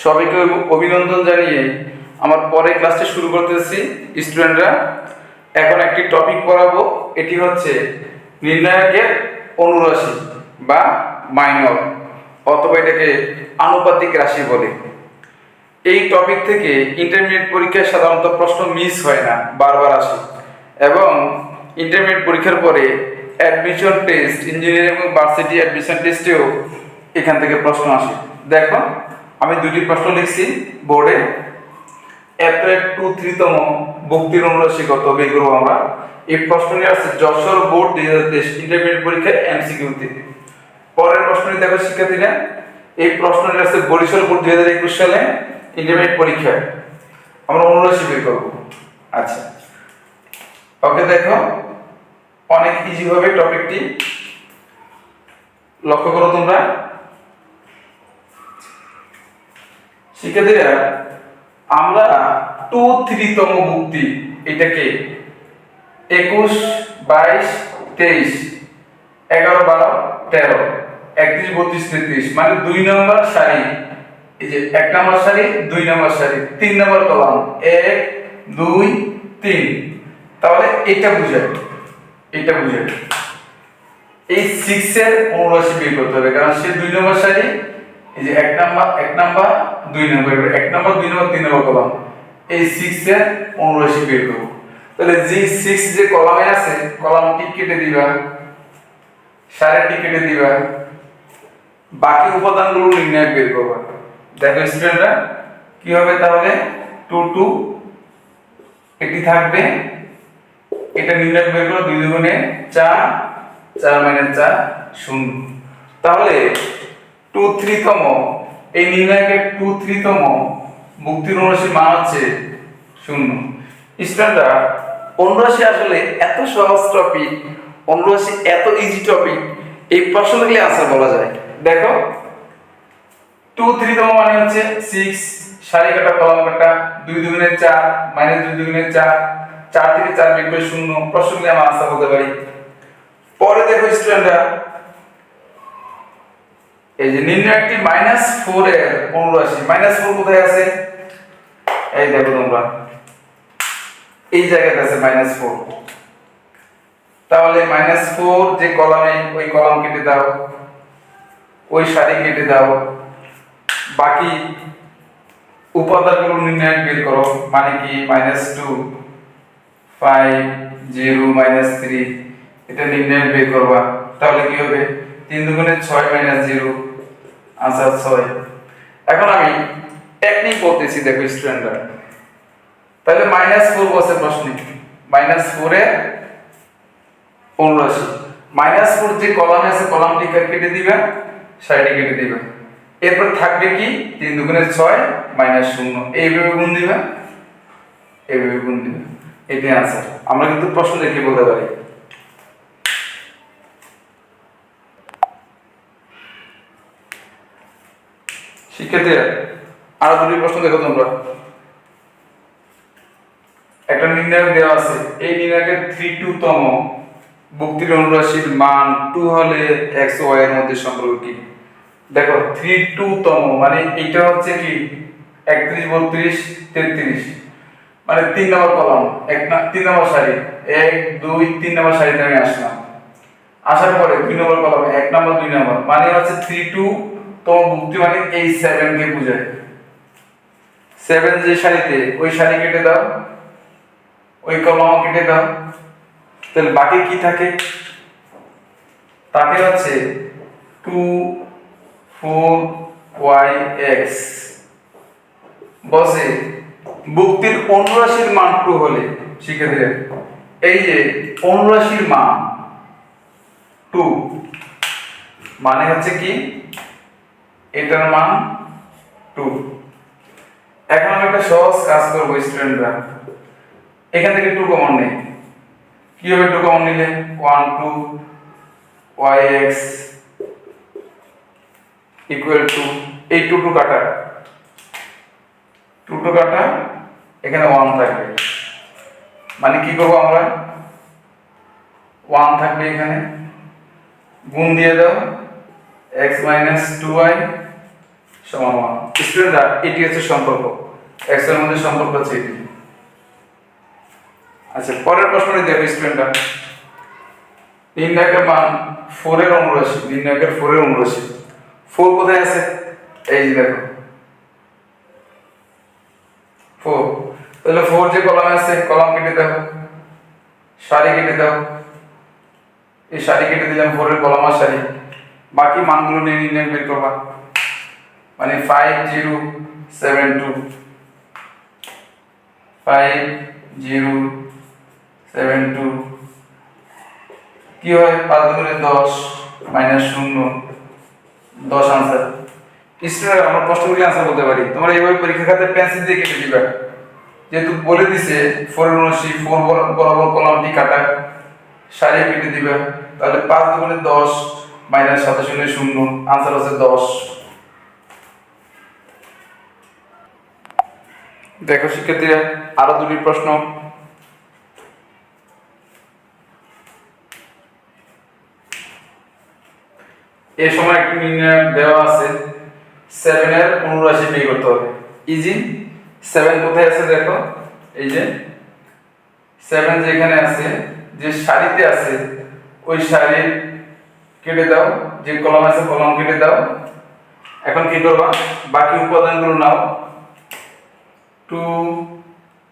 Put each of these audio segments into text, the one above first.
সবাইকে অভিনন্দন জানিয়ে আমার পরে ক্লাসটি শুরু করতেছি। স্টুডেন্টরা, এখন একটি টপিক পড়াবো, এটি হচ্ছে নির্ণায়কের অনুরাশি বা মাইনর, অথবা এটাকে আনুপাতিক রাশি বলে। এই টপিক থেকে ইন্টারমিডিয়েট পরীক্ষায় সাধারণত প্রশ্ন মিস হয় না, বারবার আসে, এবং ইন্টারমিডিয়েট পরীক্ষার পরে অ্যাডমিশন টেস্ট, ইঞ্জিনিয়ারিং এবং ভার্সিটি অ্যাডমিশন টেস্টেও এখান থেকে প্রশ্ন আসে। দেখো, আমি দুটি প্রশ্ন লিখছি বোর্ডে। অ্যাপ্রেট 2-3তম ভক্তির অনুরাশি কত বের করবো আমরা। এই প্রশ্নটি আসছে যশোর বোর্ড 2023 ইন্টারমিডিয়েট পরীক্ষায় এমসিকিউতে। পরের প্রশ্নটি দেখো শিক্ষার্থীরা, এই প্রশ্নটি আসছে বরিশাল বোর্ড 2021 সালে ইন্টারমিডিয়েট পরীক্ষায়। আমরা অনুরাশি বের করবো। আচ্ছা, ওকে, দেখো অনেক ইজি হবে টপিকটি, লক্ষ্য করো তোমরা শিক্ষার্থীরা। আমরা 2-3তম ভুক্তি, এটাকে 21, 22, 23, 11, 12, 13, 31, 32, 33 মানে 2 নম্বর সারি। এই যে 1 নম্বর সারি, 2 নম্বর সারি, 3 নম্বর কলাম, 1, 2, 3। তাহলে এটা বুঝায় এই 6 এর অনুরাশি বের করতে হবে, কারণ সে 2 নম্বর সারি। এই যে 1 নাম্বার 2 নম্বর, 1 নম্বর 2 নম্বর 3 নম্বর কলাম, এই 6 এর অনুরাশি বের করব। তাহলে যে 6 যে কলামে আছে, কলামটি কেটে দিবা, সারিটি কেটে দিবা, বাকি উপাদানগুলো নির্ণয় বের করবা। দেখো স্টুডেন্টরা কি হবে, তাহলে 2 2 এটি থাকবে, এটা নির্ণয় বের করো, 2 দুগুণে 4, 4 - 4 0। তাহলে 2-3তম এই নির্ণায়কের 2-3তম ভুক্তির অনুরাশির মান হচ্ছে 0। স্টুডেন্টরা, অনুরাশি আসলে এত সহজ টপিক, অনুরাশি এত ইজি টপিক, এই প্রশ্নগুলি আনসার বলা যায়। দেখো 2-3তম মানে হচ্ছে 6, সারি কাটা কলাম কাটা, 2 দুগুণে 4 -2 দুগুণে 4, 4 থেকে 4 বিয়োগ করে 0। প্রশ্নগুলি আমরা আনসার বলতে পারি। পরে দেখো স্টুডেন্টরা, এই যে নির্ণায়কটি -4 এর অনুরাশি, -4 কোথায় আছে? এই দেখো তোমরা, এই জায়গাতে আছে -4। তাহলে -4 যে কলামে, ওই কলাম কেটে দাও, ওই সারি কেটে দাও, বাকি উপাদানগুলো নির্ণয় বের করো। মানে কি -2, 5, 0, -3, এটা নির্ণয় বের করবা। তাহলে কি হবে? 3 দুগুণে 6 -0, আনসার 6। এখন আমি টেকনিক বলতেছি, দেখো স্টুডেন্টরা। তাহলে -4 বসে প্রশ্নে, -4 এর অনুরাশি, -4 যে কলামে আছে, কলামটি কেটে দিবে, সারিটি কেটে দিবে। এরপর থাকবে কি? 3 দুগুণে 6 -0, এইভাবে গুণ দিবে, এইভাবে গুণ দিবে। এটাই আনসার। আমরা কিন্তু প্রশ্ন দেখে বলতে পারি। শিক্ষার্থীরা, আরো দুটি প্রশ্ন দেখো তোমরা। একটা নির্ণায়ক দেওয়া আছে, এই নির্ণায়কের 3-2তম ভুক্তির অনুরাশির মান 2 হলে x ও y এর মধ্যে সম্পর্ক কি? দেখো 3-2তম মানে এটা হচ্ছে কি 31, 32, 33, মানে 3 নম্বর কলাম, 3 নম্বর সারি, 1, 2, 3 নম্বর সারিতে আমি আসলাম। আসার পরে 2 নম্বর কলামে 1 নম্বর 2 নম্বর মানে হচ্ছে 3-2তম ভুক্তি, মানে এই 7 কে বোঝায়। 7 যে সারিতে, ওই সারি কেটে দাও, ওই কলাম কেটে দাও। তাহলে বাকি কি থাকে? তাকে হচ্ছে 2, 4, yx বসে ভুক্তির অনুরাশির মান 2 হলে। শিক্ষার্থীরা, এই যে অনুরাশির মান 2 মানে হচ্ছে কি, এটার মান 2। এখন আমি একটা সহজ কাজ করবো স্টুডেন্টরা, এখান থেকে 2 কমন নেই। কি হবে 2 কমন নিলে? 1, 2 yx ইকুয়াল টু, এই 2 কাটা, 2 কাটা, এখানে 1 থাকবে। মানে কি করবো আমরা? 1 থাকবে এখানে, গুণ দিয়ে দাও, x - 2y সমান 1। স্টুডেন্টরা এটি হচ্ছে সম্পর্ক, x এর মধ্যে সম্পর্ক হচ্ছে এটি। আচ্ছা, পরের প্রশ্নটি দেখো স্টুডেন্টরা, নির্ণায়কের মান 4 এর অনুরাশি, নির্ণায়কের 4 এর অনুরাশি। 4 কোথায় আছে? এই যে দেখো 4, তাহলে 4 যে কলামে আছে কলাম কেটে দাও, সারি কেটে দাও, এই সারি কেটে দিলাম 4 এর কলাম আর সারি, বাকি মানগুলো নিয়ে নির্ণয় বের করবা, মানে 5072 5072 কি হয় 5 গুণে 10 মাইনাস 0 10 आंसर। স্টুডেন্ট আমরা প্রশ্নগুলি आंसर বলতে পারি, তোমরা এইভাবে পরীক্ষা খাতে পেন্সিল দিয়ে কেটে দিবা, যেহেতু বলে দিছে 4 এর অনুরাশি 4 বরাবর কলামটি কাটা, সারি কেটে দিবা, তাহলে 5 গুণে 10 মাইনাস 7 শূন্য 0 आंसर হচ্ছে 10। দেখো শিক্ষার্থীরা আরো দুটি প্রশ্ন। এই সময় একটি নির্ণায়ক দেওয়া আছে 7 এর অনুরাশি বের করতে হবে। ইজি, 7 কোথায় আছে দেখো, এই যে 7 যেখানে আছে, যে সারিতে আছে ওই সারি কেটে দাও, যে কলাম আছে কলাম কেটে দাও। এখন কি করবা, বাকি উপাদানগুলো নাও, 2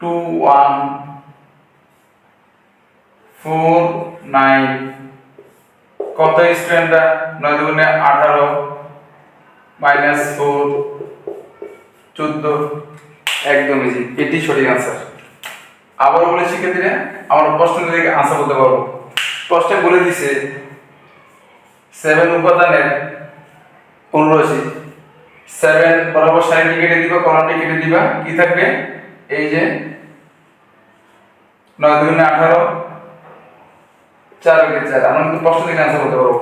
2 1 4 9 কত স্টুডেন্টরা 9 দুগুণে 18 মাইনাস 4 14, একদম ইজি, এটি সঠিক आंसर। আবার বলে শিক্ষার্থীরা আমরা প্রশ্ন থেকে आंसर বলতে পারবো। প্রশ্নে বলে দিছে 7 উপাদানের অনুরাশি, 7 বরাবর সারিটি কেটে দিবা, কলামটি কেটে দিবা, কি থাকবে এই যে 9 দুগুণে 18 4 থেকে 4, আমরা কিন্তু প্রশ্ন থেকে आंसर বলতে পারবো।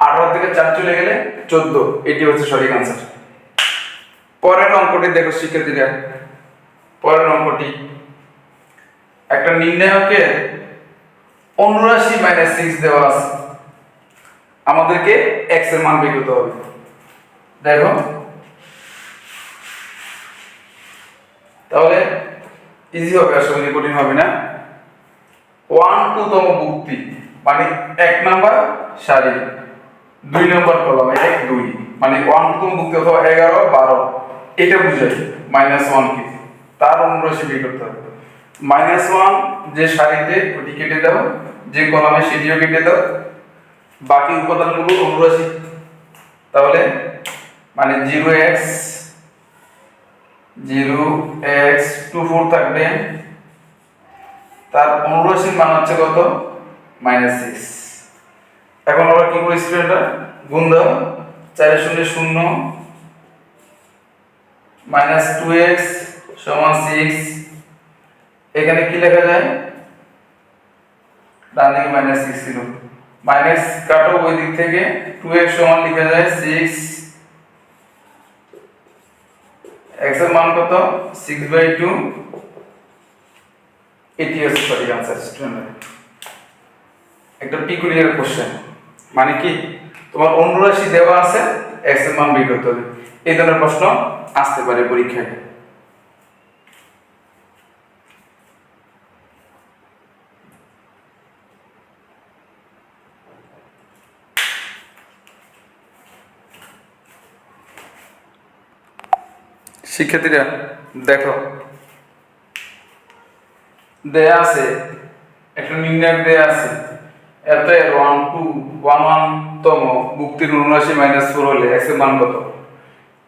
18 থেকে 4 চলে গেলে 14, এটি হচ্ছে সঠিক आंसर। পরের অঙ্কটি দেখো শিক্ষার্থীরা, পরের অঙ্কটি একটা নির্ণায়কের অনুরাশি -6 দেওয়া আছে, আমাদেরকে x এর মান বের করতে হবে। দেখো তাহলে ইজি হবে, আসলে কঠিন হবে না। 1 2 তম বুক্তি মানে 1 নাম্বার সারি 2 নাম্বার কলাম 1 2, মানে 1 2 তম বুক্তি অথবা 11 12 এটা বুঝায় -1 কি, তার অনুরাশি বের করতে হবে। -1 যে সারিতে ওটি কেটে দাও, যে কলামে সেটিও কেটে দাও, বাকি উপাদানগুলো অনুরাশি, তাহলে মানে 0x 24 থাকবে, তার অনুরাশির মান হচ্ছে কত -6। এখন আমরা কি করি স্টুডেন্টরা, গুণ দাও, 4 0 0 -2x সমান 6, এখানে কি লেখা যায়, ডান দিকে -6 ছিল, মাইনাস কাটো ওই দিক থেকে, 2x সমান লেখা যায় 6, x এর মান কত 6/2, এটি হচ্ছে সঠিক आंसर। স্টুডেন্ট একটা পিকুলিয়ার কোশ্চেন, মানে কি তোমার অনুরাশি দেওয়া আছে, x এর মান বের করতে হবে, এই ধরনের প্রশ্ন আসতে পারে পরীক্ষায়। শিক্ষার্থীরা দেখো দেয়া আছে একটা নির্ণায়ক দেয়া আছে, এত 1 2 1 1 তম বুক্তির অনুরাশি -4 হলে x এর মান কত,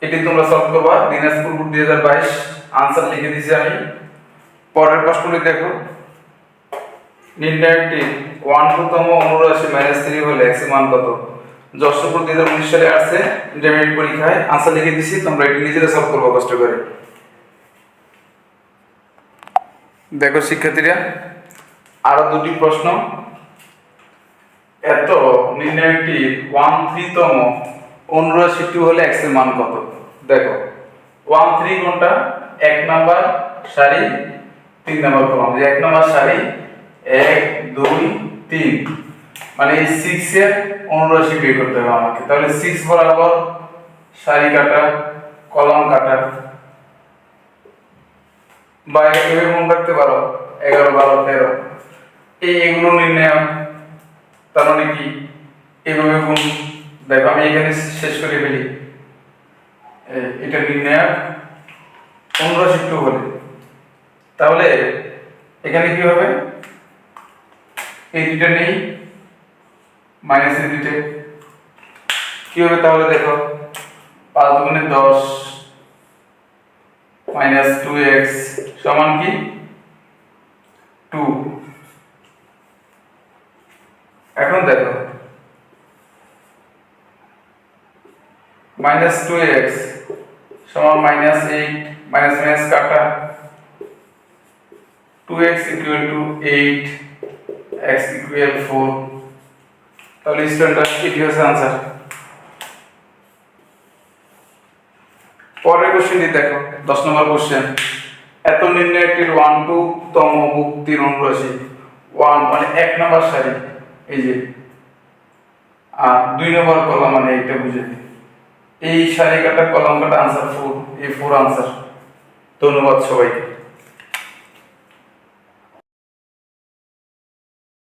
এটি তোমরা সলভ করবা। দিনাজপুর বোর্ড 2022 आंसर লিখে দিয়েছি আমি। পরের প্রশ্নটি দেখো, নির্ণায়কটি 1 2 তম অনুরাশি -3 হলে x এর মান কত। যশোরপুর 2019 সালে আসছে ইন্টারমিডিয়েট পরীক্ষায়, आंसर লিখে দিয়েছি, তোমরা এটি নিজেরা সলভ করবা কষ্ট করে। দেখো শিক্ষার্থীরা আরো দুটি প্রশ্ন, এত নির্ণায়কটি 1 3 তম অনুরাশিটি হলে x এর মান কত। দেখো 1 3 কোনটা, 1 নাম্বার সারি 3 নাম্বার কলাম, যে 1 নাম্বার সারি 1 2 3, মানে এই 6 এর অনুরাশি বের করতে হবে আমাকে, তাহলে 6 বরাবর সারি কাটা, কলাম কাটা, বা এভাবে মনে রাখতে পারো 11 12 13, এইগুলো নির্ণয়। তার মানে কি এইভাবে গুণ। দেখো আমি এখানে শেষ করে ফেলি, এটা নির্ণয় অনুরাশি একটু বলে। তাহলে এখানে কি হবে, এই দুইটা নেই, মাইনাস এই দুইটা কি হবে, তাহলে দেখো 5 দুগুণে 10 মাইনাস 2x সমান কি 2। এখন দেখো মাইনাস 2x সমান মাইনাস 8, মাইনাস মাইনাস কাটা, 2x equal to 8, x equal 4। তাহলে স্টুডেন্টরা এটি হচ্ছে आंसर। পরের কোশ্চেনটি দেখো 10 নম্বর কোশ্চেন। এত নির্ণয়টির 1 2 তম মুক্তির অনুরাশি 1 মানে 1 নম্বর সারি, এই যে, আর 2 নম্বর কলাম মানে এটা বুঝে, এই সারি কাটা কলাম কাটা आंसर 4, এই 4 आंसर। ধন্যবাদ সবাইকে।